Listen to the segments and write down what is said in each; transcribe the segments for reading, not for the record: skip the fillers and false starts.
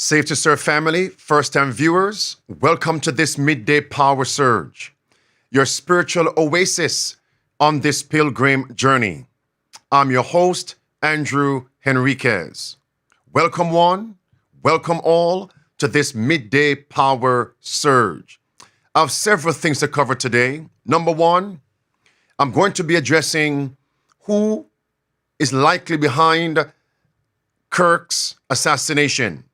Safe to Serve family, first-time viewers, welcome to this midday power surge, your spiritual oasis on this pilgrim journey. I'm your host, Andrew Henriquez. Welcome one, welcome all to this midday power surge. I have several things to cover today. Number one, I'm going to be addressing who is likely behind Kirk's assassination,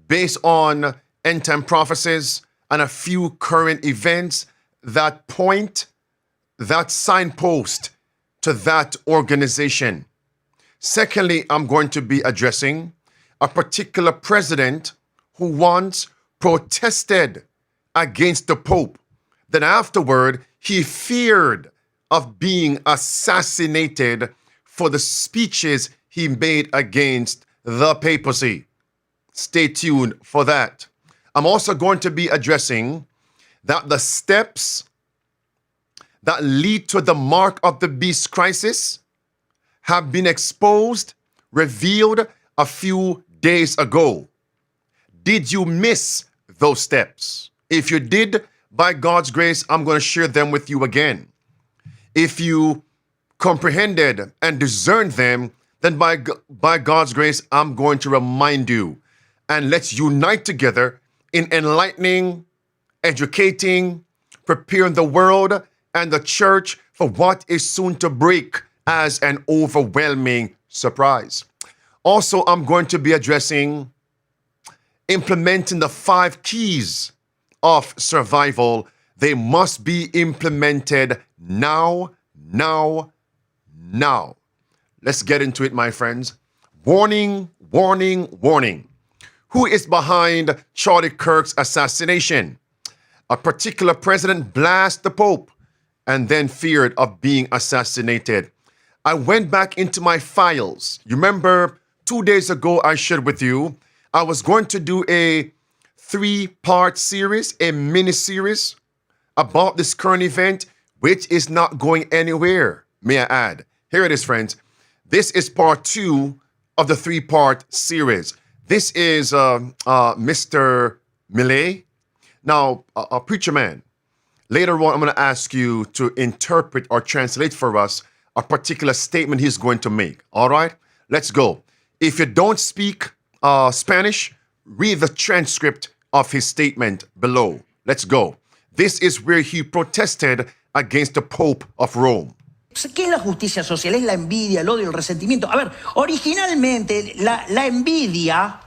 based on end-time prophecies and a few current events that point that signpost to that organization. Secondly, I'm going to be addressing a particular president who once protested against the Pope. Then afterward, he feared of being assassinated for the speeches he made against the papacy. Stay tuned for that. I'm also going to be addressing that the steps that lead to the mark of the beast crisis have been exposed, revealed a few days ago. Did you miss those steps? If you did, by God's grace, I'm going to share them with you again. If you comprehended and discerned them, then by God's grace, I'm going to remind you. And let's unite together in enlightening, educating, preparing the world and the church for what is soon to break as an overwhelming surprise. Also, I'm going to be addressing implementing the 5 keys of survival. They must be implemented now. Let's get into it, my friends. Warning, warning, warning. Who is behind Charlie Kirk's assassination? A particular president blasted the Pope and then feared of being assassinated. I went back into my files. You remember 2 days ago I shared with you, I was going to do a 3-part series, a mini-series about this current event, which is not going anywhere, may I add. Here it is, friends. This is part 2 of the 3-part series. This is Mr. Milei. Now, a preacher man, later on, I'm going to ask you to interpret or translate for us a particular statement he's going to make. All right, let's go. If you don't speak Spanish, read the transcript of his statement below. Let's go. This is where he protested against the Pope of Rome. ¿Qué es la justicia social? Es la envidia, el odio, el resentimiento. A ver, originalmente la envidia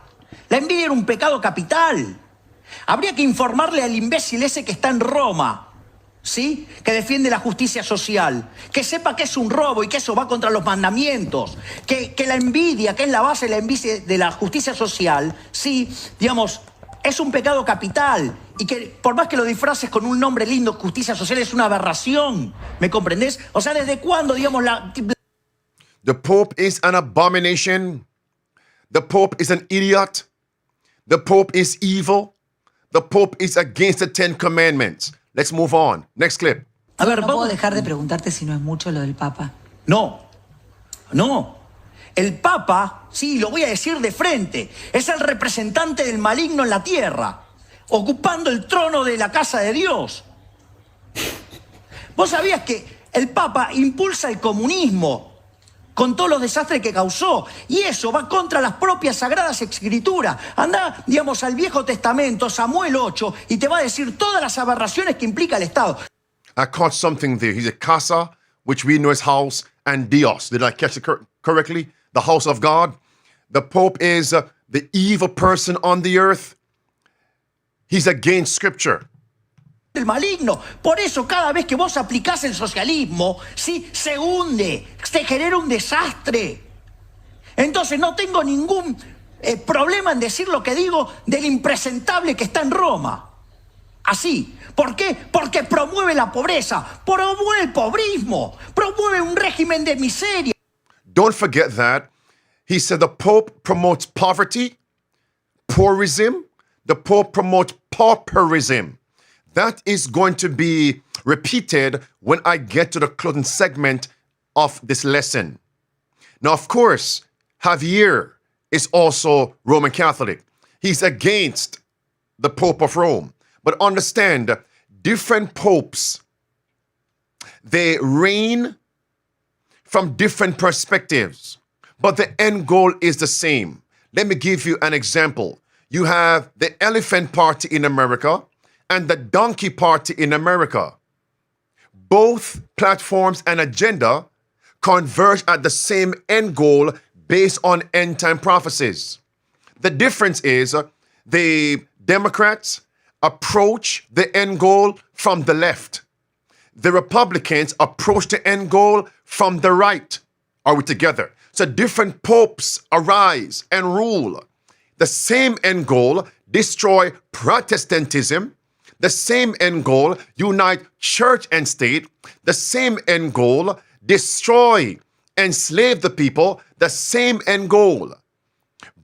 era un pecado capital. Habría que informarle al imbécil ese que está en Roma, ¿sí? Que defiende la justicia social, que sepa que es un robo y que eso va contra los mandamientos, que la envidia, que es la base de la justicia social, sí, digamos, es un pecado capital y que por más que lo disfraces con un nombre lindo, justicia social, es una aberración. ¿Me comprendés? O sea, ¿desde cuándo, digamos, The Pope is an abomination. The Pope is an idiot. The Pope is evil. The Pope is against the 10 Commandments. Let's move on. Next clip. A ver, no puedo dejar de preguntarte si no es mucho lo del Papa. No. El Papa, sí, lo voy a decir de frente, es el representante del maligno en la tierra, ocupando el trono de la casa de Dios. ¿Vos sabías que el Papa impulsa el comunismo con todos los desastres que causó? Y eso va contra las propias sagradas escrituras. Anda, digamos, al Viejo Testamento, Samuel 8, y te va a decir todas las aberraciones que implica el Estado. I caught something there. He's a casa, which we know as house, and Dios. Did I catch it correctly? The house of God. The Pope is the evil person on the earth. He's against scripture. El maligno. Por eso cada vez que vos aplicás el socialismo, ¿sí? Se hunde, se genera un desastre. Entonces no tengo ningún problema en decir lo que digo del impresentable que está en Roma. Así. ¿Por qué? Porque promueve la pobreza, promueve el pobrismo, promueve un régimen de miseria. Don't forget that. He said the Pope promotes poverty, pourism. The Pope promotes pauperism. That is going to be repeated when I get to the closing segment of this lesson. Now, of course, Javier is also Roman Catholic. He's against the Pope of Rome. But understand, different popes, they reign from different perspectives, but the end goal is the same. Let me give you an example. You have the Elephant Party in America and the Donkey Party in America. Both platforms and agenda converge at the same end goal based on end time prophecies. The difference is the Democrats approach the end goal from the left. The Republicans approach the end goal from the right. Are we together? So different popes arise and rule. The same end goal, destroy Protestantism. The same end goal, unite church and state. The same end goal, destroy, enslave the people. The same end goal,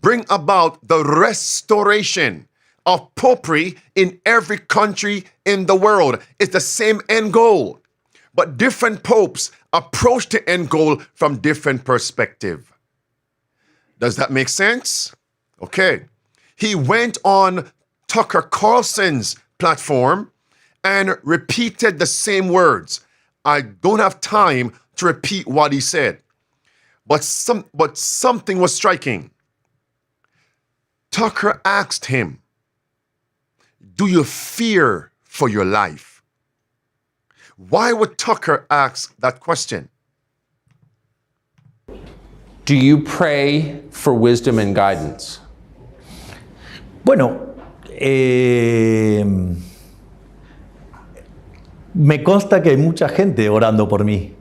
bring about the restoration of popery in every country in the world. It's the same end goal. But different popes approach the end goal from different perspective. Does that make sense? Okay. He went on Tucker Carlson's platform and repeated the same words. I don't have time to repeat what he said. But something was striking. Tucker asked him, do you fear for your life? Why would Tucker ask that question? Do you pray for wisdom and guidance? Bueno, me consta que hay mucha gente orando por mí.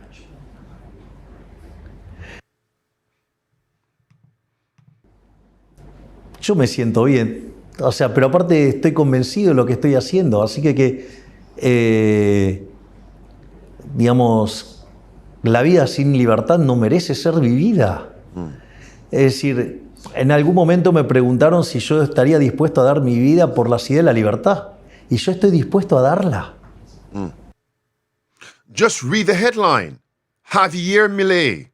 Yo me siento bien, o sea, pero aparte estoy convencido de lo que estoy haciendo, así digamos, la vida sin libertad no merece ser vivida. Es decir, en algún momento me preguntaron si yo estaría dispuesto a dar mi vida por la idea de la libertad, y yo estoy dispuesto a darla. Just read the headline. Javier Milei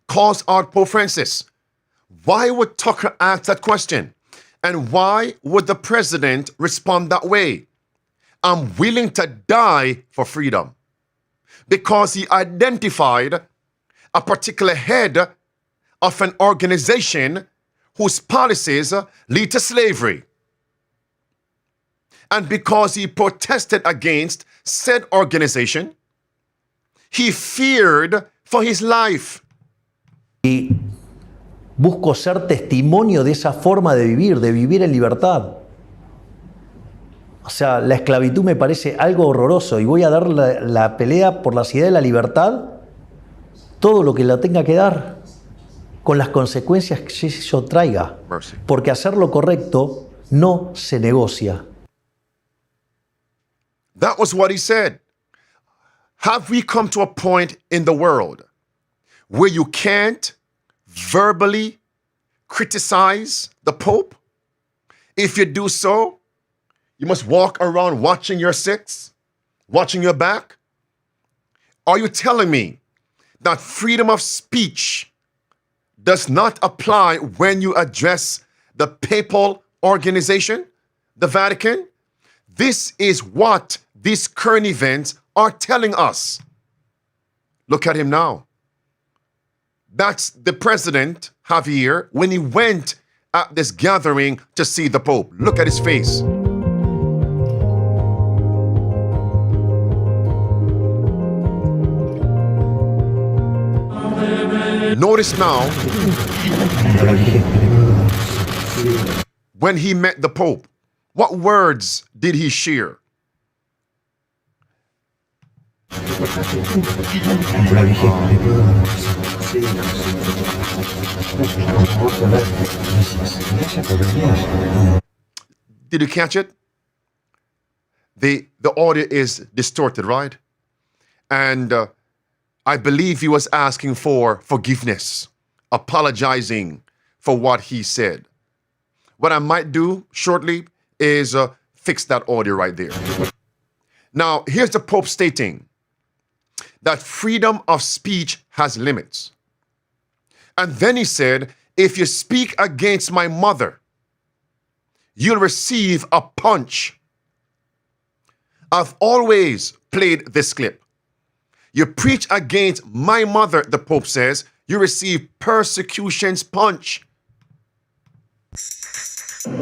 calls out Pope Francis. Why would Tucker ask that question? And why would the president respond that way? I'm willing to die for freedom. Because he identified a particular head of an organization whose policies lead to slavery. And because he protested against said organization, he feared for his life. Y busco ser testimonio de esa forma de vivir en libertad. O sea, la esclavitud me parece algo horroroso y voy a dar la pelea por la idea de la libertad, todo lo que la tenga que dar, con las consecuencias que eso traiga. Mercy. Porque hacer lo correcto no se negocia. That was what he said. Have we come to a point in the world where you can't verbally criticize the Pope? If you do so, you must walk around watching your six, watching your back? Are you telling me that freedom of speech does not apply when you address the papal organization, the Vatican? This is what these current events are telling us. Look at him now. That's the president, Javier, when he went at this gathering to see the Pope. Look at his face. Notice now, when he met the Pope, what words did he share? Did you catch it? The audio is distorted, right? And I believe he was asking for forgiveness, apologizing for what he said. What I might do shortly is fix that audio right there. Now, here's the Pope stating that freedom of speech has limits. And then he said, if you speak against my mother, you'll receive a punch. I've always played this clip. You preach against my mother, the Pope says, you receive persecution's punch.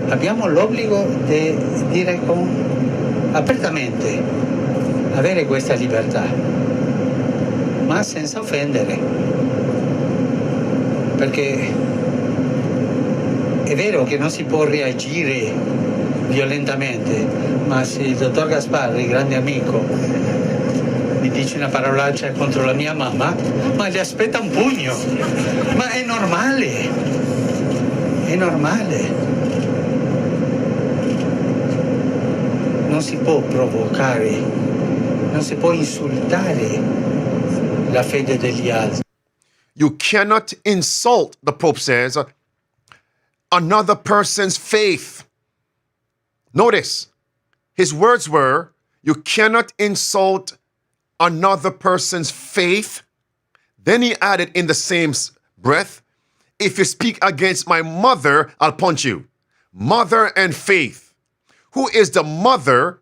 Abbiamo l'obbligo di dire apertamente, avere questa libertà, ma senza offendere, perché è vero che non si può reagire violentamente, ma se il dottor Gasparri, grande amico, mi dice una parolaccia contro la mia mamma, ma gli aspetta un pugno, ma è normale, è normale. Non si può provocare, non si può insultare la fede degli altri. You cannot insult, the Pope says, another person's faith. Notice, his words were, you cannot insult another person's faith. Then he added in the same breath, if you speak against my mother, I'll punch you. Mother and faith. Who is the mother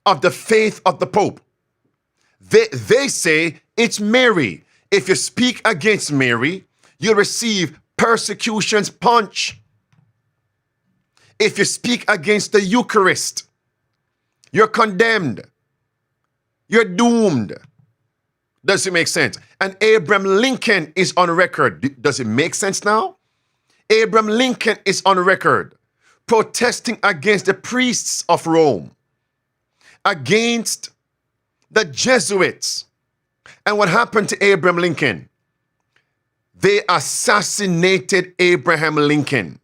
of the faith of the Pope? They say it's Mary. If you speak against Mary, you'll receive persecution's punch. If you speak against the Eucharist, you're condemned. You're doomed. Does it make sense? And Abraham Lincoln is on record. Does it make sense now? Abraham Lincoln is on record protesting against the priests of Rome, against the Jesuits. And what happened to Abraham Lincoln? They assassinated Abraham Lincoln.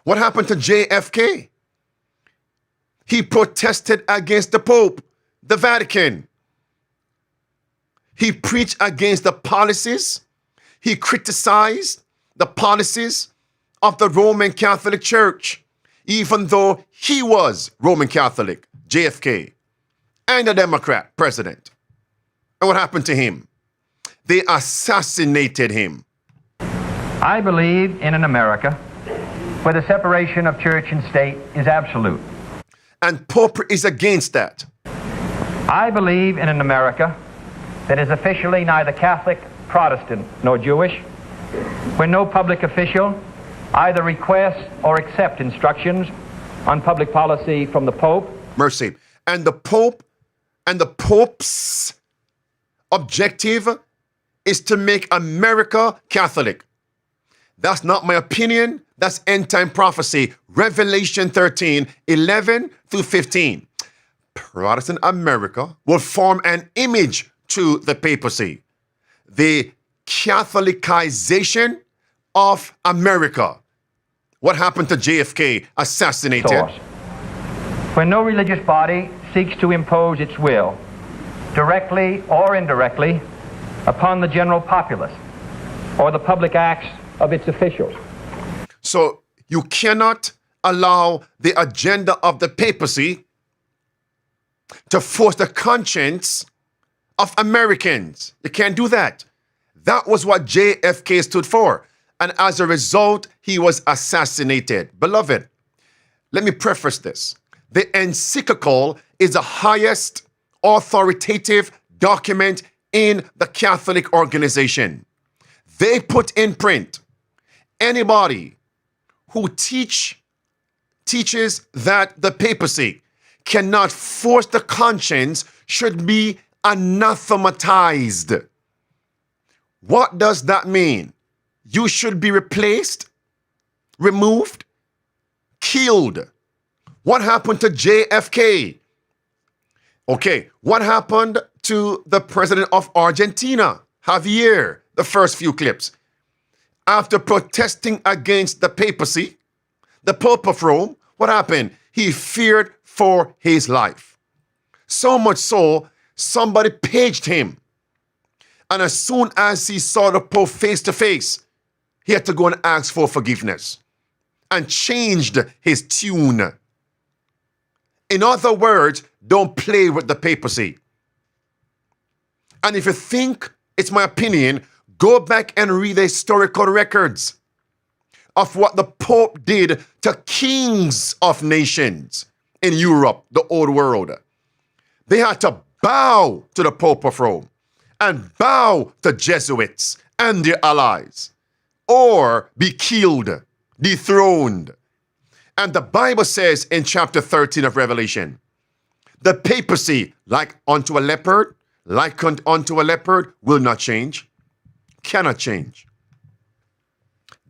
What happened to JFK? He protested against the Pope, the Vatican. He preached against the policies. He criticized the policies of the Roman Catholic Church, even though he was Roman Catholic, JFK, and a Democrat president. And what happened to him? They assassinated him. I believe in an America where the separation of church and state is absolute. And Pope is against that. I believe in an America that is officially neither Catholic, Protestant, nor Jewish, where no public official either requests or accepts instructions on public policy from the Pope. Mercy. And the Pope and the Pope's objective is to make America Catholic. That's not my opinion. That's end-time prophecy. Revelation 13, 11 through 15. Protestant America will form an image to the papacy. The Catholicization of America. What happened to JFK? Assassinated. Source. When no religious body seeks to impose its will, directly or indirectly, upon the general populace or the public acts of its officials. So you cannot allow the agenda of the papacy to force the conscience of Americans. You can't do that. That was what JFK stood for. And as a result, he was assassinated. Beloved, let me preface this. The encyclical is the highest authoritative document in the Catholic organization. They put in print anybody who teaches that the papacy cannot force the conscience should be anathematized. What does that mean? You should be replaced, removed, killed. What happened to JFK? Okay, what happened to the president of Argentina, Javier? The first few clips. After protesting against the papacy, the Pope of Rome, what happened? He feared for his life. So much so, somebody paged him. And as soon as he saw the Pope face to face, he had to go and ask for forgiveness and changed his tune. In other words, don't play with the papacy. And if you think it's my opinion, go back and read the historical records. of what the Pope did to kings of nations in Europe, the old world. They had to bow to the Pope of Rome and bow to Jesuits and their allies, or be killed, dethroned. And the Bible says in chapter 13 of Revelation, the papacy, like unto a leopard, will not change, cannot change.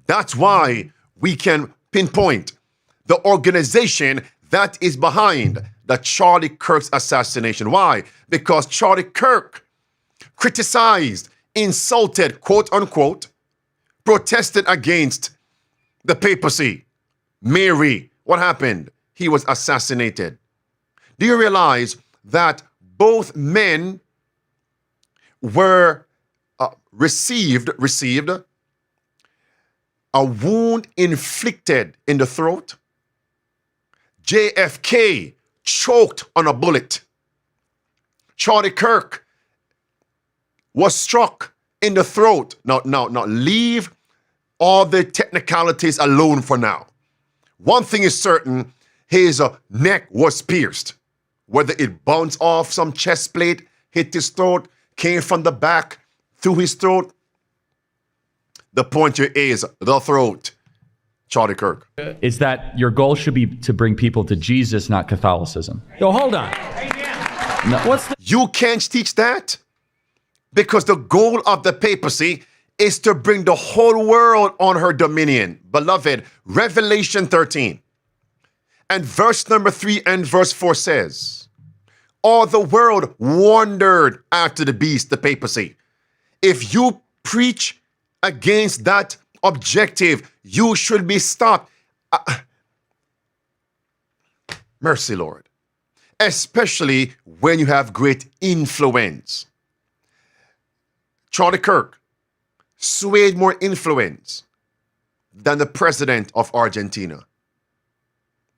That's why we can pinpoint the organization that is behind the Charlie Kirk's assassination. Why? Because Charlie Kirk criticized, insulted, quote unquote, protested against the papacy. Mary, what happened? He was assassinated. Do you realize that both men were received a wound inflicted in the throat? JFK choked on a bullet. Charlie Kirk was struck in the throat. Now, leave all the technicalities alone for now. One thing is certain, his neck was pierced. Whether it bounced off some chest plate, hit his throat, came from the back, through his throat. The point here is the throat. Charlie Kirk. Is that your goal should be to bring people to Jesus, not Catholicism? Yo, hold on. No. You can't teach that, because the goal of the papacy is to bring the whole world on her dominion. Beloved, Revelation 13 and verse number 3 and verse 4 says, all the world wondered after the beast, the papacy. If you preach against that objective, you should be stopped. Mercy, Lord. Especially when you have great influence. Charlie Kirk swayed more influence than the president of Argentina.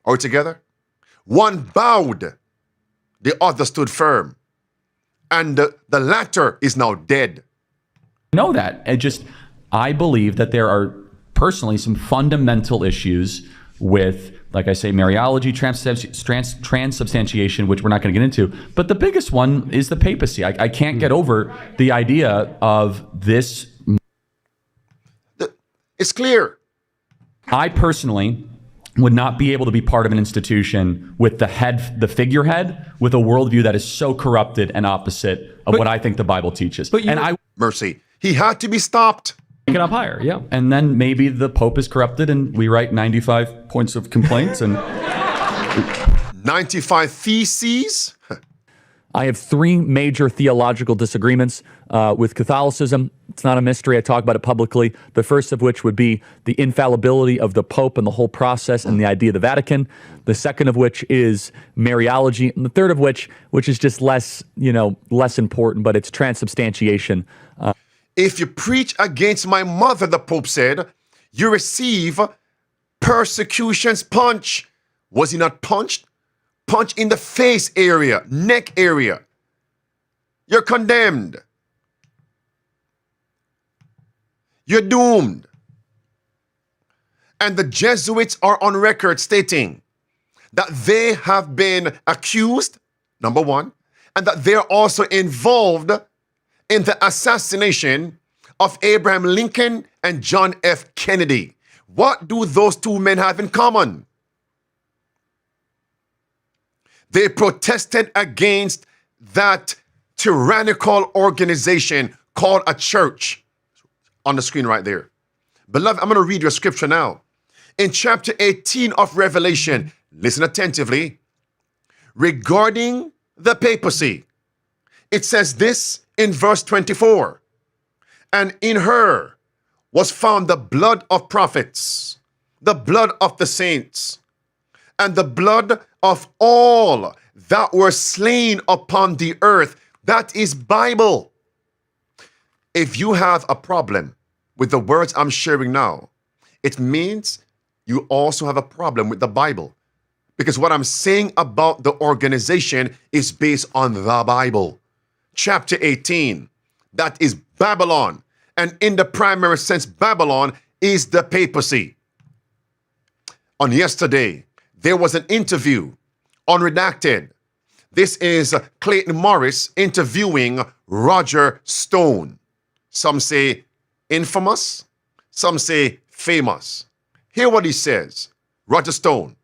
Are we together? One bowed, the other stood firm. And the latter is now dead. I know that. I believe that there are personally some fundamental issues with, like I say, Mariology, transubstantiation, which we're not going to get into. But the biggest one is the papacy. I can't get over the idea of this. It's clear. I personally would not be able to be part of an institution with the figurehead, with a worldview that is so corrupted and opposite of what I think the Bible teaches. Mercy. He had to be stopped. Take it up higher, yeah. And then maybe the Pope is corrupted and we write 95 points of complaints and 95 theses. I have 3 major theological disagreements with Catholicism. It's not a mystery. I talk about it publicly. The first of which would be the infallibility of the Pope and the whole process and the idea of the Vatican. The second of which is Mariology. And the third of which is just less important, but it's transubstantiation. If you preach against my mother, the Pope said, you receive persecution's punch. Was he not punched? Punch in the face area, neck area. You're condemned. You're doomed. And the Jesuits are on record stating that they have been accused, number one, and that they're also involved in the assassination of Abraham Lincoln and John F. Kennedy. What do those two men have in common? They protested against that tyrannical organization called a church. On the screen right there. Beloved, I'm going to read your scripture now. In chapter 18 of Revelation, listen attentively. Regarding the papacy, it says this in verse 24. And in her was found the blood of prophets, the blood of the saints, and the blood of all that were slain upon the earth. That is Bible. If you have a problem with the words I'm sharing now, it means you also have a problem with the Bible. Because what I'm saying about the organization is based on the Bible. Chapter 18, that is Babylon. And in the primary sense, Babylon is the papacy. On yesterday, there was an interview, unredacted. This is Clayton Morris interviewing Roger Stone. Some say infamous, some say famous. Hear what he says. Roger Stone,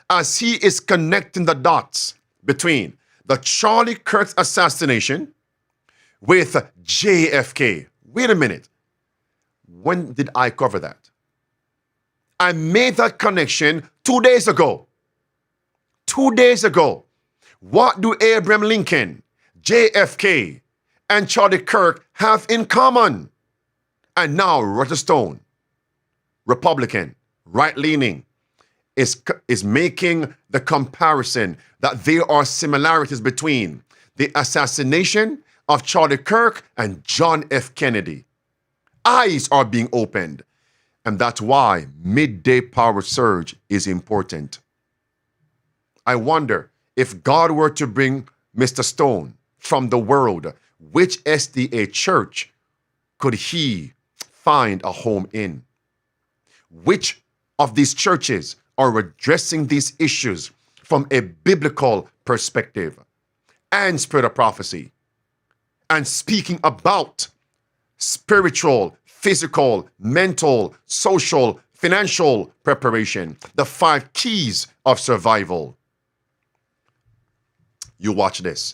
as he is connecting the dots between the Charlie Kirk assassination with JFK. Wait a minute. When did I cover that? I made that connection 2 days ago. 2 days ago. What do Abraham Lincoln, JFK, and Charlie Kirk have in common? And now Roger Stone, Republican, right-leaning, is making the comparison that there are similarities between the assassination of Charlie Kirk and John F. Kennedy. Eyes are being opened. And that's why midday power surge is important. I wonder if God were to bring Mr. Stone from the world, which SDA church could he find a home in? Which of these churches are addressing these issues from a biblical perspective and spirit of prophecy and speaking about spiritual, physical, mental, social, financial preparation, the 5 keys of survival? You watch this.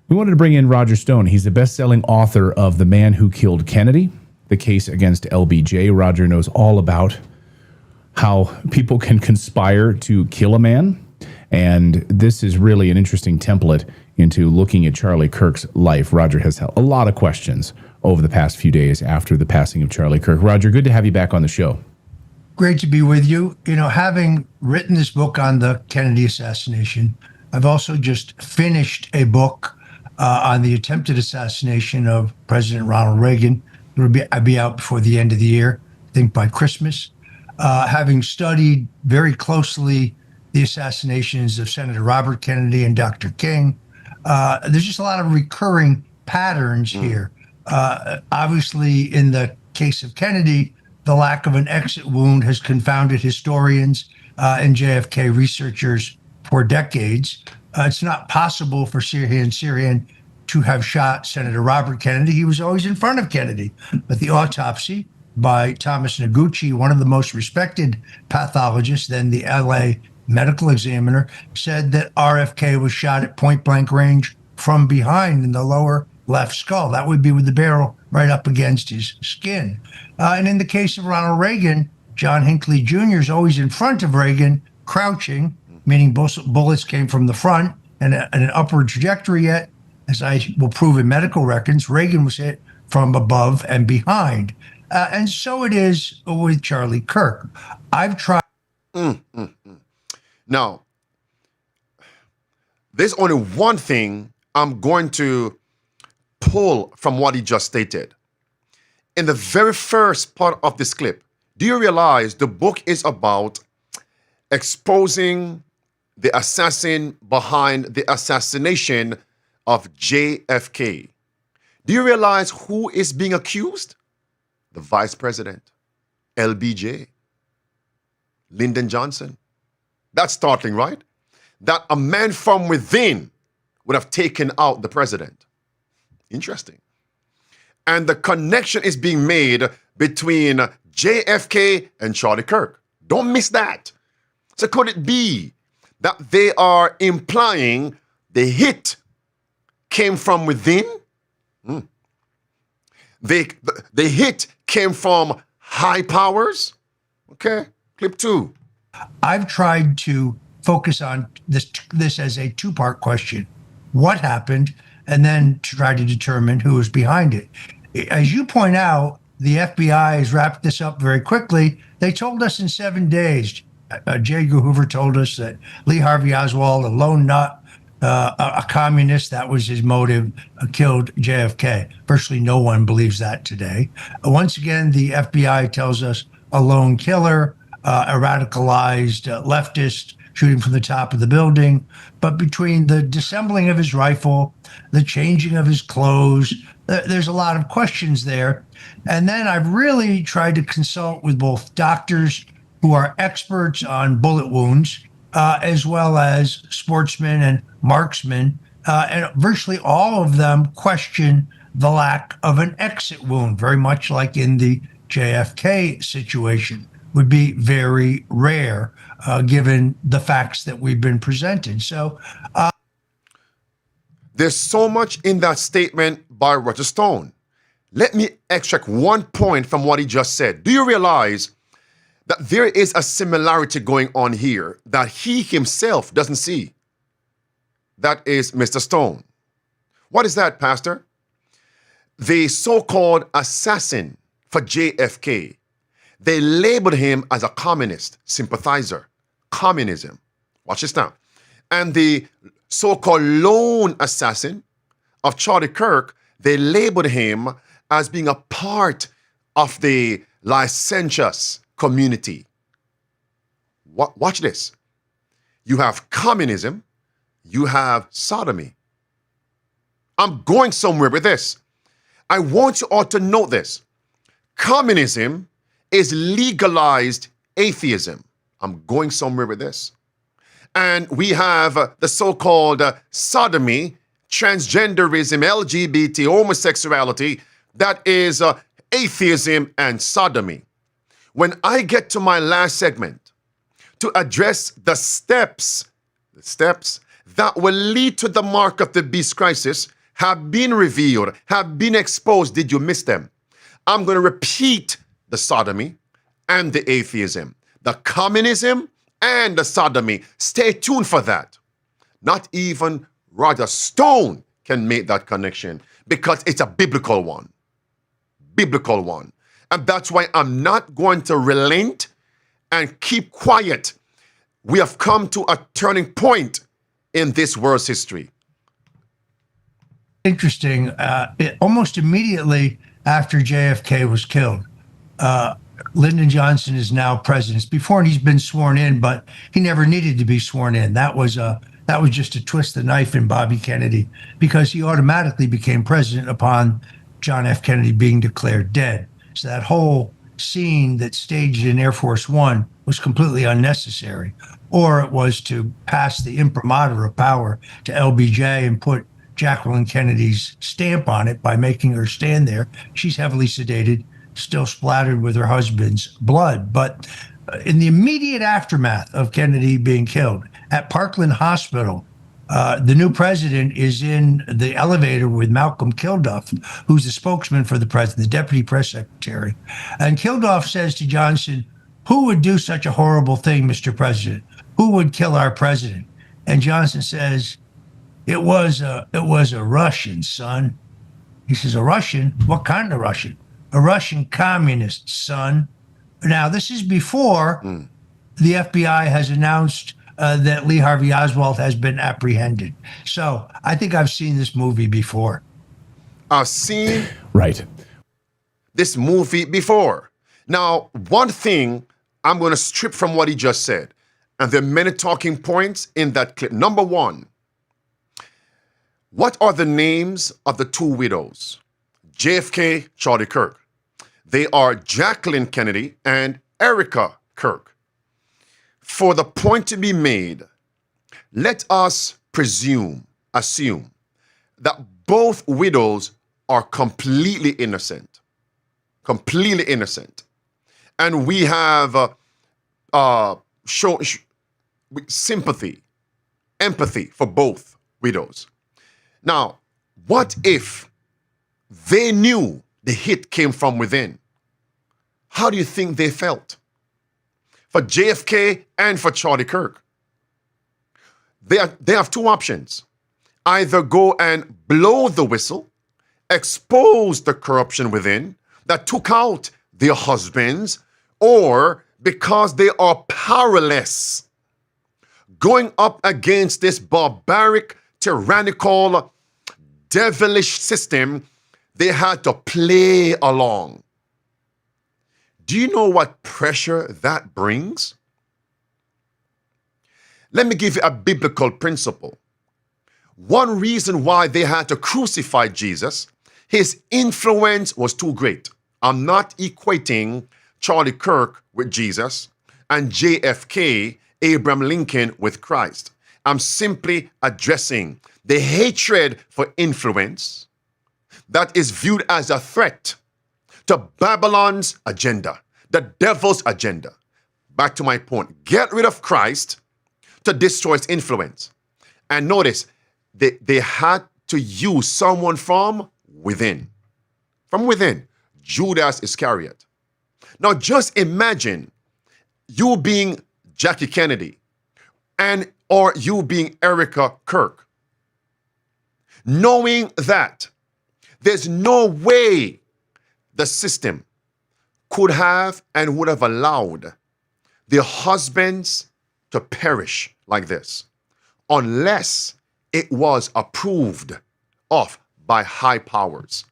We wanted to bring in Roger Stone. He's the best-selling author of The Man Who Killed Kennedy, the case against LBJ. Roger knows all about how people can conspire to kill a man. And this is really an interesting template into looking at Charlie Kirk's life. Roger has had a lot of questions over the past few days after the passing of Charlie Kirk. Roger, good to have you back on the show. Great to be with you. You know, having written this book on the Kennedy assassination, I've also just finished a book on the attempted assassination of President Ronald Reagan. It'll be out before the end of the year, I think by Christmas. Having studied very closely the assassinations of Senator Robert Kennedy and Dr. King, there's just a lot of recurring patterns here. Obviously, in the case of Kennedy, the lack of an exit wound has confounded historians and JFK researchers for decades. It's not possible for Sirhan to have shot Senator Robert Kennedy. He was always in front of Kennedy. But the autopsy by Thomas Noguchi, one of the most respected pathologists, then the LA medical examiner, said that RFK was shot at point blank range from behind in the lower left skull. That would be with the barrel right up against his skin. And in the case of Ronald Reagan, John Hinckley Jr. is always in front of Reagan, crouching, meaning bullets came from the front and an upward trajectory, yet, as I will prove in medical records, Reagan was hit from above and behind. And so it is with Charlie Kirk. I've tried. Now, there's only one thing I'm going to pull from what he just stated. In the very first part of this clip, do you realize the book is about exposing the assassin behind the assassination of JFK? Do you realize who is being accused? The vice president, LBJ, Lyndon Johnson. That's startling, right? That a man from within would have taken out the president. Interesting. And the connection is being made between JFK and Charlie Kirk. Don't miss that. So could it be that they are implying the hit came from within? The hit came from high powers? Okay, clip 2. I've tried to focus on this as a 2-part question. What happened? And then to try to determine who was behind it. As you point out, the FBI has wrapped this up very quickly. They told us in 7 days. J. Edgar Hoover told us that Lee Harvey Oswald, a lone nut, a communist, that was his motive, killed JFK. Virtually no one believes that today. Once again, the FBI tells us a lone killer, a radicalized leftist shooting from the top of the building. But between the dissembling of his rifle, the changing of his clothes, there's a lot of questions there. And then I've really tried to consult with both doctors who are experts on bullet wounds, as well as sportsmen and marksmen. And virtually all of them question the lack of an exit wound, very much like in the JFK situation, would be very rare given the facts that we've been presented. So there's so much in that statement by Roger Stone. Let me extract one point from what he just said. Do you realize that there is a similarity going on here that he himself doesn't see? That is Mr. Stone. What is that, Pastor? The so-called assassin for JFK, they labeled him as a communist sympathizer. Communism. Watch this now. And the so-called lone assassin of Charlie Kirk, they labeled him as being a part of the licentious community. Watch this. You have communism, you have sodomy. I'm going somewhere with this. I want you all to note this. Communism is legalized atheism. I'm going somewhere with this. And we have the so-called sodomy, transgenderism, LGBT, homosexuality, that is atheism and sodomy. When I get to my last segment to address the steps that will lead to the mark of the beast crisis have been revealed, have been exposed. Did you miss them? I'm going to repeat the sodomy and the atheism, the communism and the sodomy. Stay tuned for that. Not even Roger Stone can make that connection because it's a biblical one. Biblical one. And that's why I'm not going to relent and keep quiet. We have come to a turning point in this world's history. Interesting. Almost immediately after JFK was killed, Lyndon Johnson is now president. It's before he's been sworn in, but he never needed to be sworn in. That was just to twist the knife in Bobby Kennedy because he automatically became president upon John F. Kennedy being declared dead. So that whole scene that staged in Air Force One was completely unnecessary. Or it was to pass the imprimatur of power to LBJ and put Jacqueline Kennedy's stamp on it by making her stand there. She's heavily sedated, still splattered with her husband's blood. But in the immediate aftermath of Kennedy being killed at Parkland Hospital, the new president is in the elevator with Malcolm Kilduff, who's the spokesman for the president, the deputy press secretary. And Kilduff says to Johnson, "Who would do such a horrible thing, Mr. President? Who would kill our president?" And Johnson says, It was a Russian, son. He says, "A Russian? What kind of Russian?" "A Russian communist, son." Now, this is before the FBI has announced that Lee Harvey Oswald has been apprehended. So I think I've seen this movie before. I've seen this movie before. Now, one thing I'm going to strip from what he just said, and there are many talking points in that clip. Number one, what are the names of the two widows? JFK, Charlie Kirk. They are Jacqueline Kennedy and Erika Kirk. For the point to be made, let us assume that both widows are completely innocent. Completely innocent. And we have shown sympathy, empathy for both widows. Now, what if they knew the hit came from within? How do you think they felt? For JFK and for Charlie Kirk, they have two options. Either go and blow the whistle, expose the corruption within that took out their husbands, or because they are powerless, going up against this barbaric, tyrannical, devilish system, they had to play along. Do you know what pressure that brings? Let me give you a biblical principle. One reason why they had to crucify Jesus, his influence was too great. I'm not equating Charlie Kirk with Jesus, and JFK, Abraham Lincoln with Christ. I'm simply addressing the hatred for influence that is viewed as a threat to Babylon's agenda, the devil's agenda. Back to my point, get rid of Christ to destroy its influence. And notice, they had to use someone from within. From within, Judas Iscariot. Now just imagine you being Jackie Kennedy or you being Erika Kirk, knowing that there's no way the system could have and would have allowed their husbands to perish like this unless it was approved of by high powers.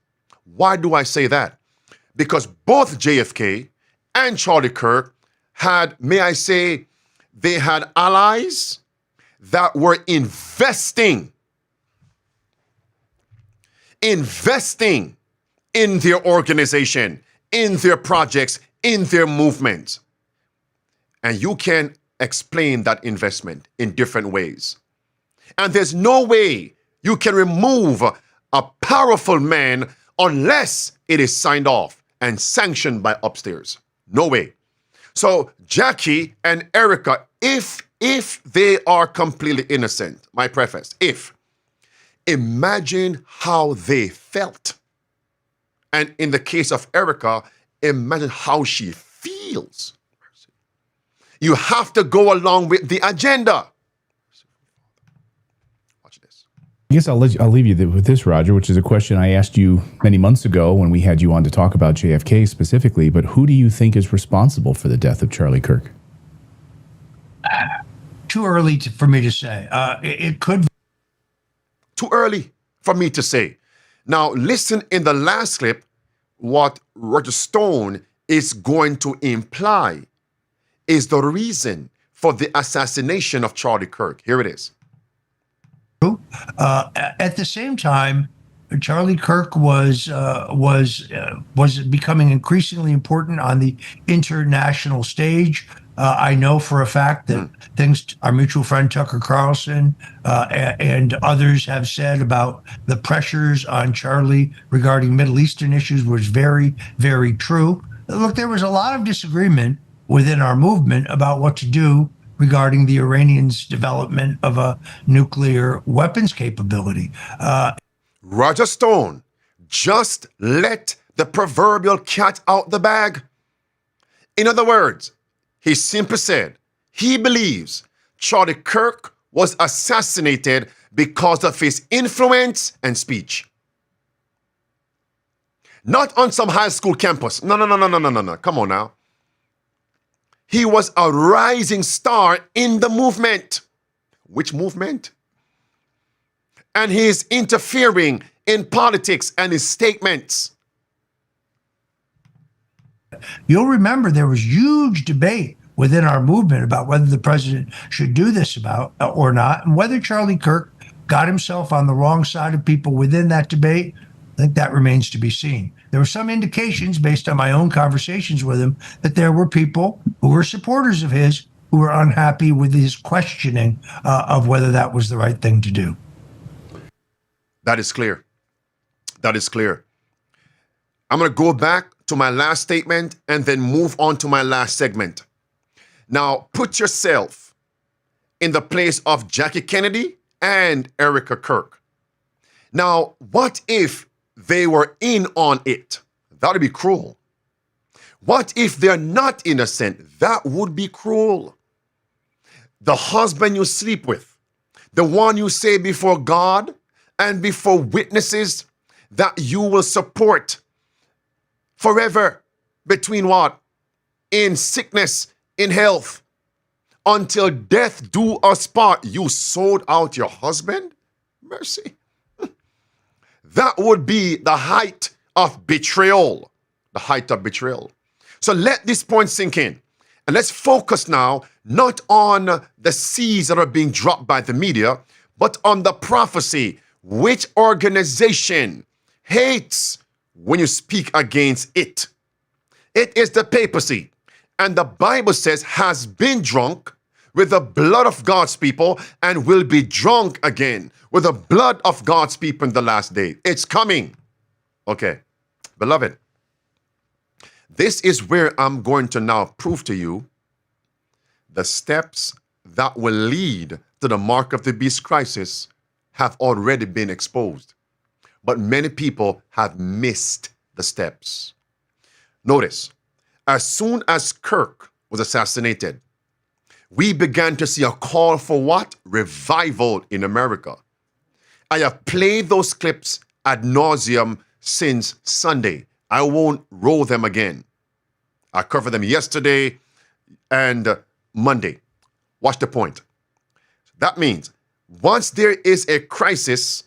Why do I say that? Because both JFK and Charlie Kirk had, may I say, they had allies that were investing in their organization, in their projects, in their movements. And you can explain that investment in different ways. And there's no way you can remove a powerful man unless it is signed off and sanctioned by upstairs. No way. So Jackie and Erika, if they are completely innocent, my preface, imagine how they felt. And in the case of Erika, imagine how she feels. You have to go along with the agenda. Watch this. I guess I'll leave you with this, Roger, which is a question I asked you many months ago when we had you on to talk about JFK specifically. But who do you think is responsible for the death of Charlie Kirk? Too early for me to say. It could. Too early for me to say. Now, listen in the last clip what Roger Stone is going to imply is the reason for the assassination of Charlie Kirk. Here it is. At the same time, Charlie Kirk was becoming increasingly important on the international stage. I know for a fact that our mutual friend Tucker Carlson and others have said about the pressures on Charlie regarding Middle Eastern issues was very, very true. Look, there was a lot of disagreement within our movement about what to do regarding the Iranians' development of a nuclear weapons capability. Roger Stone just let the proverbial cat out the bag. In other words, he simply said he believes Charlie Kirk was assassinated because of his influence and speech. Not on some high school campus. No. Come on now. He was a rising star in the movement. Which movement? And he is interfering in politics and his statements. You'll remember there was huge debate within our movement about whether the president should do this or not, and whether Charlie Kirk got himself on the wrong side of people within that debate. I think that remains to be seen. There were some indications based on my own conversations with him that there were people who were supporters of his who were unhappy with his questioning of whether that was the right thing to do. That is clear. That is clear. I'm going to go back to my last statement and then move on to my last segment. Now, put yourself in the place of Jackie Kennedy and Erika Kirk. Now, what if they were in on it? That would be cruel. What if they're not innocent? That would be cruel. The husband you sleep with, the one you say before God and before witnesses that you will support forever, between what? In sickness, in health, until death do us part. You sold out your husband? Mercy. That would be the height of betrayal. The height of betrayal. So let this point sink in. And let's focus now not on the seeds that are being dropped by the media, but on the prophecy. Which organization hates when you speak against it? It is the papacy. and the Bible says has been drunk with the blood of God's people and will be drunk again with the blood of God's people in the last day. It's coming. Okay, beloved, this is where I'm going to now prove to you the steps that will lead to the mark of the beast crisis have already been exposed. But many people have missed the steps. Notice, as soon as Kirk was assassinated, we began to see a call for what? Revival in America. I have played those clips ad nauseum since Sunday. I won't roll them again. I covered them yesterday and Monday. Watch the point. That means once there is a crisis,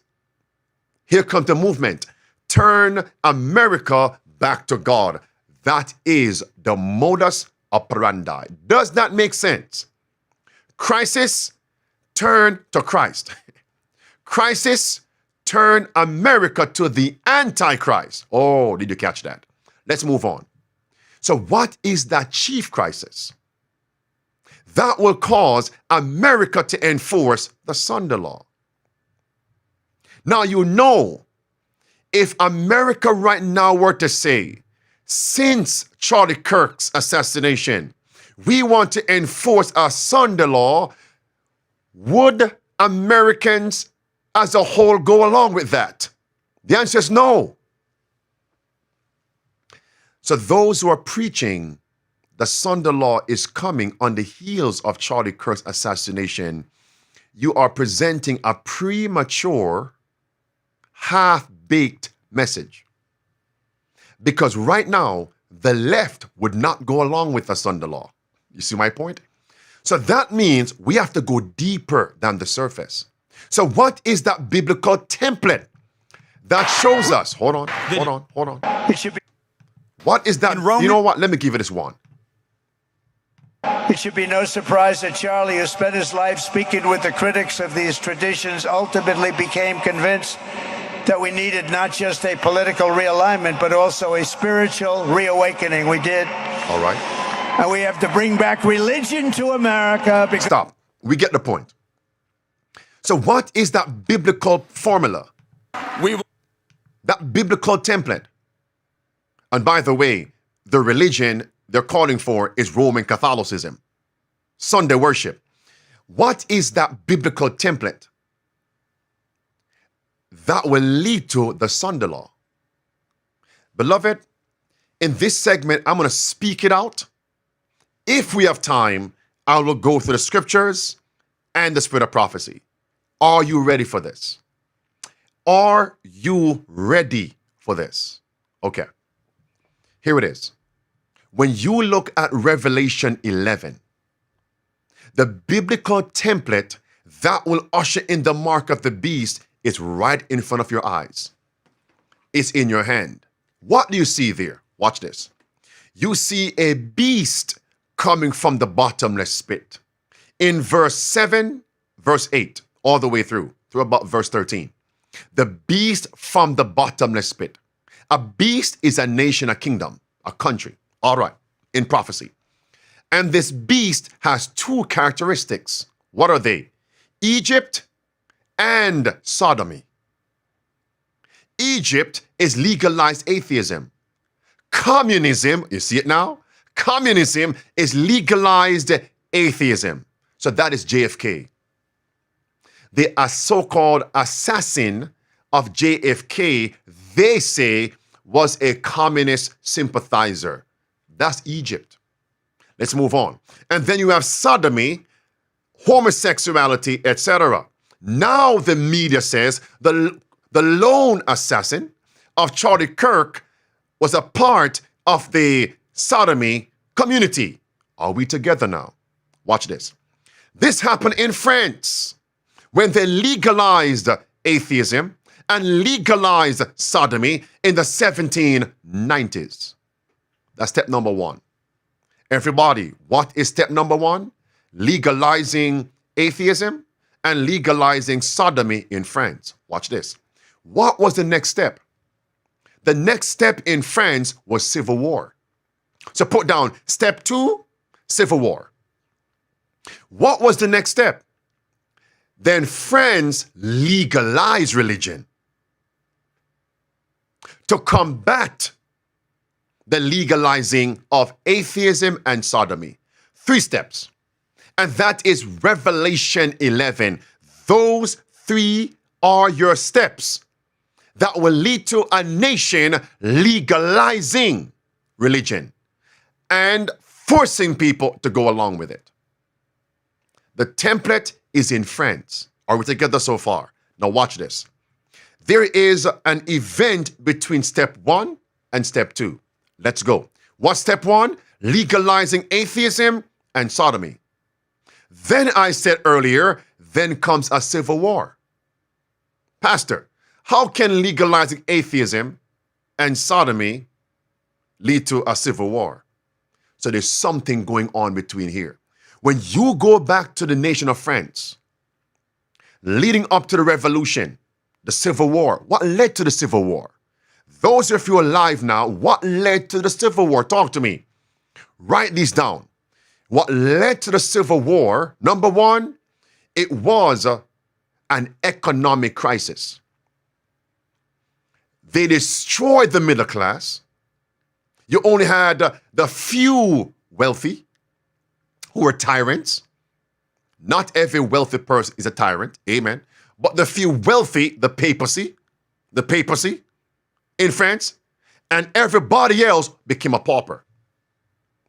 here comes the movement. Turn America back to God. That is the modus operandi. Does that make sense? Crisis, turn to Christ. Crisis, turn America to the Antichrist. Oh, did you catch that? Let's move on. So what is that chief crisis? That will cause America to enforce the Sunday law. Now, you know, if America right now were to say, since Charlie Kirk's assassination, we want to enforce a Sunday law, would Americans as a whole go along with that? The answer is no. So those who are preaching the Sunday law is coming on the heels of Charlie Kirk's assassination, you are presenting a premature, half-baked message. Because right now, the left would not go along with the Sunday law. You see my point? So that means we have to go deeper than the surface. So what is that biblical template that shows us? Hold on. It should be. What is that? You know what? Let me give you this one. It should be no surprise that Charlie, who spent his life speaking with the critics of these traditions, ultimately became convinced that we needed not just a political realignment, but also a spiritual reawakening. We did. All right. And we have to bring back religion to America. Stop. We get the point. So what is that biblical formula? That biblical template. And by the way, the religion they're calling for is Roman Catholicism, Sunday worship. What is that biblical template that will lead to the Sunday law? Beloved, in this segment, I'm going to speak it out. If we have time, I will go through the scriptures and the spirit of prophecy. Are you ready for this? Are you ready for this? Okay. Here it is. When you look at Revelation 11, the biblical template that will usher in the mark of the beast is right in front of your eyes. It's in your hand. What do you see there? Watch this. You see a beast coming from the bottomless pit. In verse 7, verse 8, all the way through about verse 13. The beast from the bottomless pit. A beast is a nation, a kingdom, a country. All right, in prophecy. And this beast has two characteristics. What are they? Egypt and sodomy. Egypt is legalized atheism. Communism, you see it now? Communism is legalized atheism. So that is JFK. The so-called assassin of JFK, they say, was a communist sympathizer. That's Egypt. Let's move on. And then you have sodomy, homosexuality, etc. Now the media says the lone assassin of Charlie Kirk was a part of the sodomy community. Are we together now? Watch this. This happened in France when they legalized atheism and legalized sodomy in the 1790s. That's step number one. Everybody, what is step number one? Legalizing atheism and legalizing sodomy in France. Watch this. What was the next step? The next step in France was civil war. So put down step 2, civil war. What was the next step? Then France legalized religion to combat the legalizing of atheism and sodomy. 3 steps. And that is Revelation 11. Those 3 are your steps that will lead to a nation legalizing religion and forcing people to go along with it. The template is in France. Are we together so far? Now watch this. There is an event between step 1 and step 2. Let's go. What's step 1? Legalizing atheism and sodomy. Then I said earlier, then comes a civil war. Pastor, how can legalizing atheism and sodomy lead to a civil war? So there's something going on between here. When you go back to the nation of France, leading up to the revolution, the civil war, what led to the civil war? Those of you alive now, what led to the civil war? Talk to me. Write these down. What led to the civil war? Number 1, it was an economic crisis. They destroyed the middle class. You only had the few wealthy who were tyrants. Not every wealthy person is a tyrant, amen. But the few wealthy, the papacy in France, and everybody else became a pauper.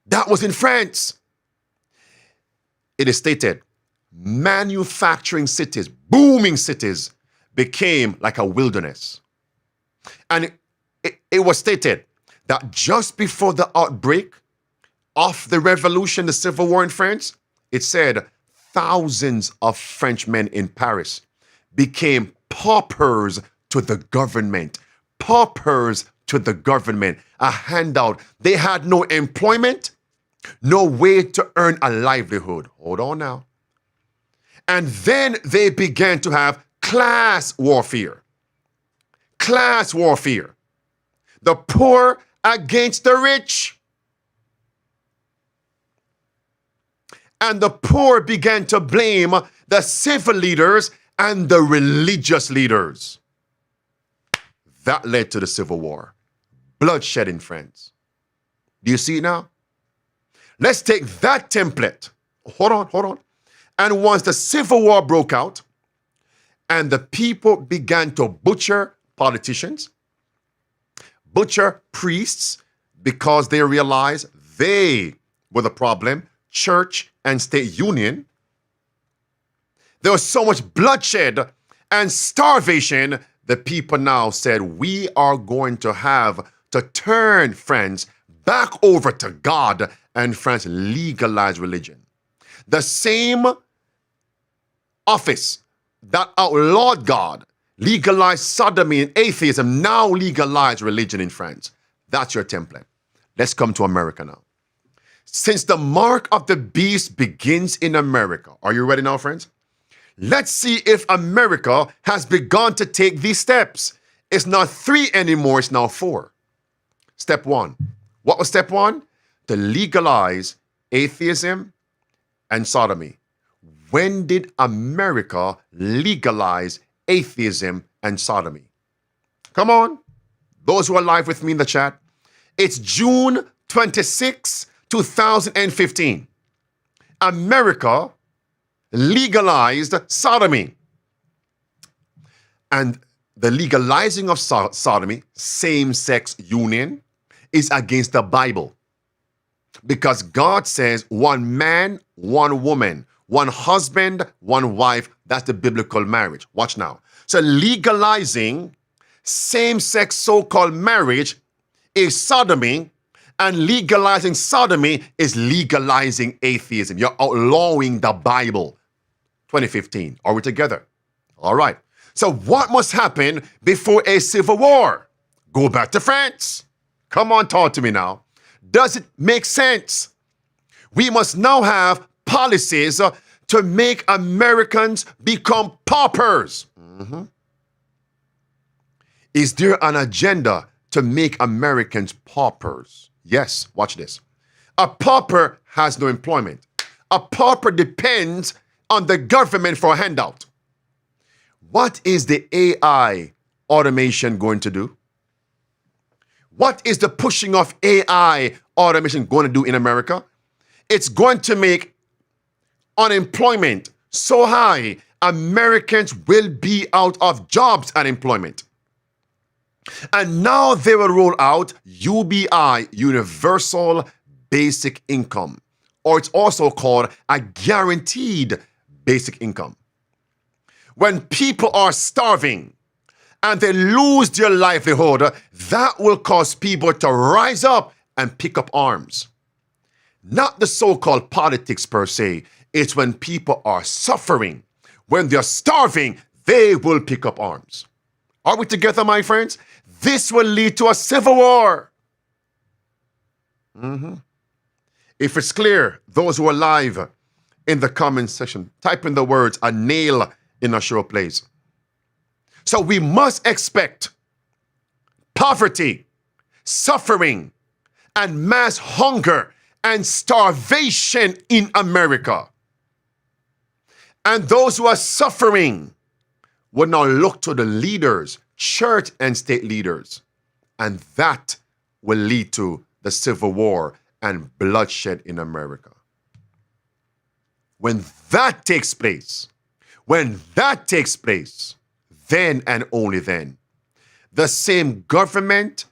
That was in France. It is stated, manufacturing cities, booming cities, became like a wilderness. And it was stated that just before the outbreak of the revolution, the civil war in France, it said thousands of Frenchmen in Paris became paupers to the government. Paupers to the government, a handout. They had no employment, no way to earn a livelihood. Hold on now. And then they began to have class warfare. Class warfare. The poor against the rich. And the poor began to blame the civil leaders and the religious leaders. That led to the civil war. Bloodshed in France. Do you see it now? Let's take that template. Hold on. And once the civil war broke out and the people began to butcher politicians, butcher priests, because they realized they were the problem, church and state union, there was so much bloodshed and starvation, the people now said, we are going to have to turn France back over to God, and France legalized religion. The same office that outlawed God, legalized sodomy and atheism, now legalized religion in France. That's your template. Let's come to America now. Since the mark of the beast begins in America, are you ready now, friends? Let's see if America has begun to take these steps. It's not 3 anymore, it's now 4. Step 1. What was step 1? To legalize atheism and sodomy. When did America legalize atheism and sodomy? Come on, those who are live with me in the chat. It's June 26, 2015. America legalized sodomy. And the legalizing of sodomy, same-sex union, is against the Bible. Because God says 1 man, 1 woman, 1 husband, 1 wife. That's the biblical marriage. Watch now. So legalizing same-sex so-called marriage is sodomy, and legalizing sodomy is legalizing atheism. You're outlawing the Bible. 2015. Are we together? All right. So what must happen before a civil war? Go back to France. Come on, talk to me now. Does it make sense? We must now have policies to make Americans become paupers. Is there an agenda to make Americans paupers? Yes, watch this. A pauper has no employment. A pauper depends on the government for a handout. What is the AI automation going to do? What is the pushing of AI automation going to do in America? It's going to make unemployment so high, Americans will be out of jobs and employment. And now they will roll out UBI, Universal Basic Income, or it's also called a guaranteed basic income. When people are starving and they lose their livelihood, that will cause people to rise up and pick up arms. Not the so-called politics per se. It's when people are suffering. When they're starving, they will pick up arms. Are we together, my friends? This will lead to a civil war. If it's clear, those who are live in the comment section, type in the words, a nail in a sure place. So we must expect poverty, suffering, and mass hunger and starvation in America. And those who are suffering will now look to the leaders, church and state leaders, and that will lead to the civil war and bloodshed in America. When that takes place, then and only then, the same government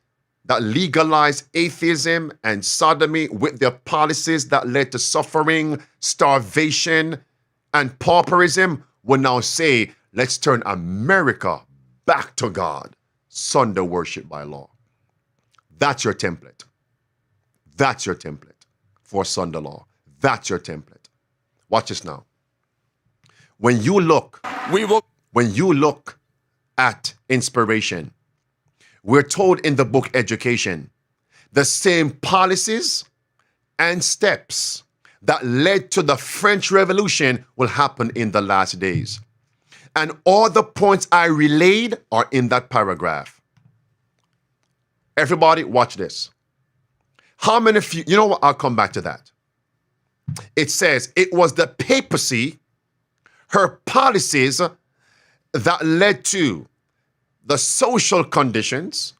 that legalized atheism and sodomy with their policies that led to suffering, starvation, and pauperism will now say, let's turn America back to God, Sunday worship by law. That's your template. That's your template for Sunday law. That's your template. Watch this now. When you look at inspiration, we're told in the book Education, the same policies and steps that led to the French Revolution will happen in the last days. And all the points I relayed are in that paragraph. Everybody, watch this. How many of you know what? I'll come back to that. It says it was the papacy, her policies that led to the social conditions,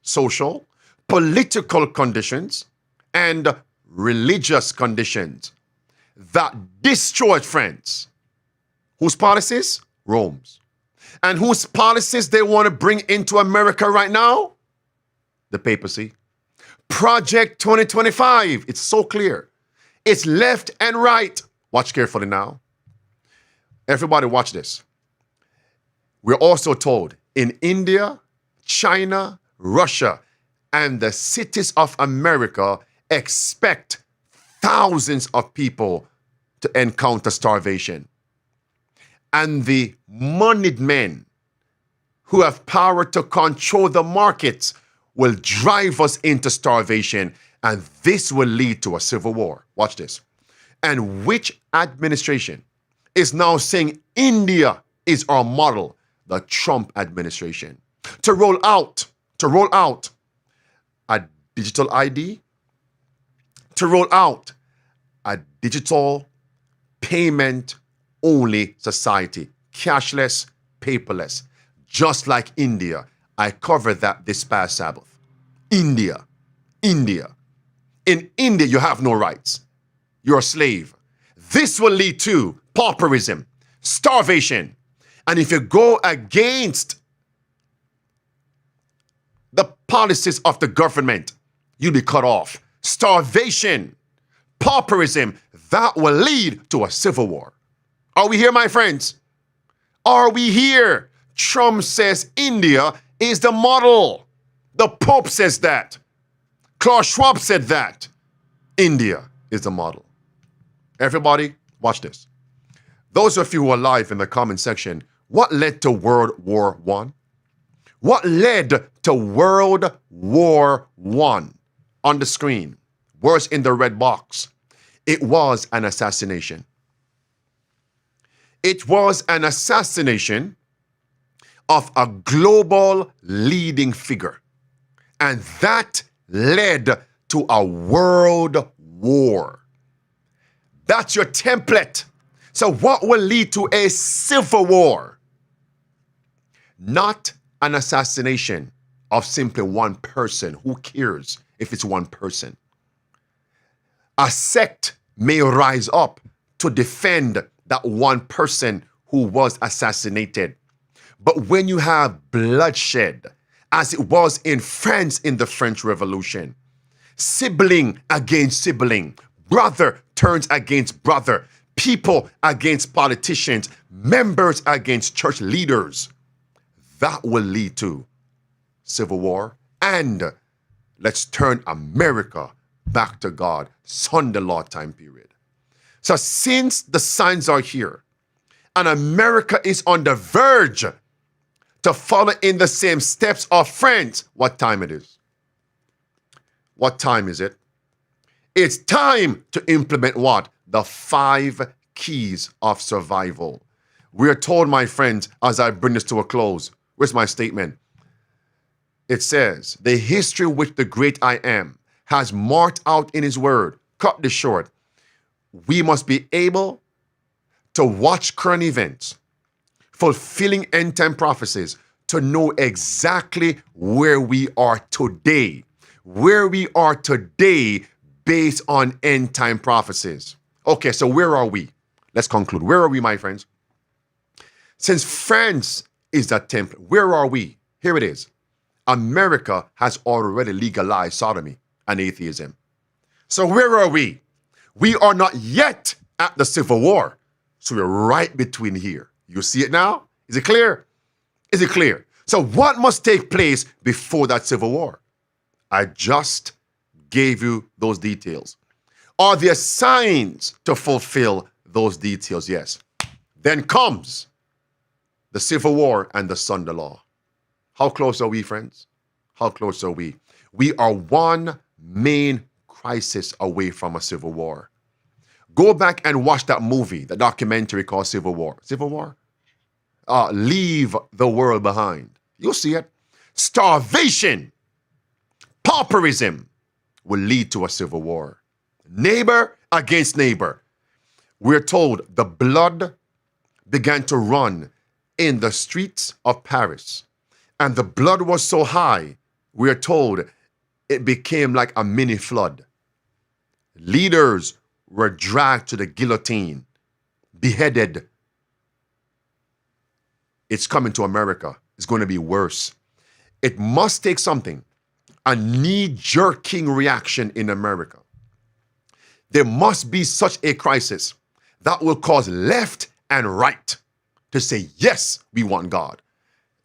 political conditions, and religious conditions that destroyed France. Whose policies? Rome's. And whose policies they want to bring into America right now? The papacy. Project 2025. It's so clear. It's left and right. Watch carefully now. Everybody watch this. We're also told in India, China, Russia, and the cities of America expect thousands of people to encounter starvation. And the moneyed men who have power to control the markets will drive us into starvation, and this will lead to a civil war. Watch this. And which administration is now saying India is our model? The Trump administration. To roll out a digital ID, to roll out a digital payment-only society, cashless, paperless, just like India. I covered that this past Sabbath. India. In India, you have no rights. You're a slave. This will lead to pauperism, starvation. And if you go against the policies of the government, you'll be cut off. Starvation, pauperism, that will lead to a civil war. Are we here, my friends? Are we here? Trump says India is the model. The Pope says that. Klaus Schwab said that. India is the model. Everybody, watch this. Those of you who are live in the comment section, what led to World War I? What led to World War I? On the screen, words in the red box. It was an assassination. It was an assassination of a global leading figure. And that led to a world war. That's your template. So what will lead to a civil war? Not an assassination of simply one person. Who cares if it's one person? A sect may rise up to defend that one person who was assassinated. But when you have bloodshed, as it was in France in the French Revolution, sibling against sibling, brother turns against brother, people against politicians, members against church leaders, that will lead to civil war. And let's turn America back to God, Sunday law time period. So since the signs are here, and America is on the verge to follow in the same steps of France, what time it is? What time is it? It's time to implement what? The 5 keys of survival. We are told, my friends, as I bring this to a close, where's my statement? It says, the history which the great I am has marked out in his word. Cut this short. We must be able to watch current events, fulfilling end-time prophecies, to know exactly where we are today. Where we are today based on end-time prophecies. Okay, so where are we? Let's conclude. Where are we, my friends? Since France is that template, where are we? Here it is. America has already legalized sodomy and atheism. So where are we? We are not yet at the Civil War. So we're right between here. You see it now? Is it clear? Is it clear? So what must take place before that Civil War? I just gave you those details. Are there signs to fulfill those details? Yes. Then comes the Civil War and the Sunday law. How close are we, friends? How close are we? We are one main crisis away from a civil war. Go back and watch that movie, the documentary called Civil War. Civil War? Leave the world behind. You'll see it. Starvation, pauperism will lead to a civil war. Neighbor against neighbor. We're told the blood began to run in the streets of Paris. And the blood was so high, we're told it became like a mini flood. Leaders were dragged to the guillotine, beheaded. It's coming to America. It's going to be worse. It must take something, a knee-jerking reaction in America. There must be such a crisis that will cause left and right to say, yes, we want God.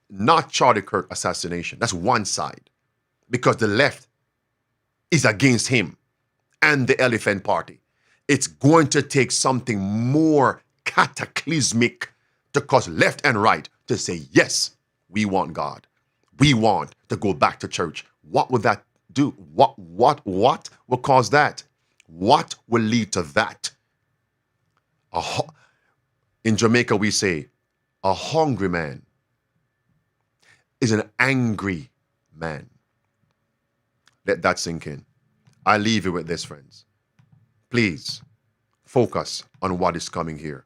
Not Charlie Kirk assassination. That's one side. Because the left is against him and the Elephant Party. It's going to take something more cataclysmic to cause left and right to say, yes, we want God. We want to go back to church. What would that do? What will cause that? What will lead to that? In Jamaica, we say, a hungry man is an angry man. Let that sink in. I leave you with this, friends. Please focus on what is coming here.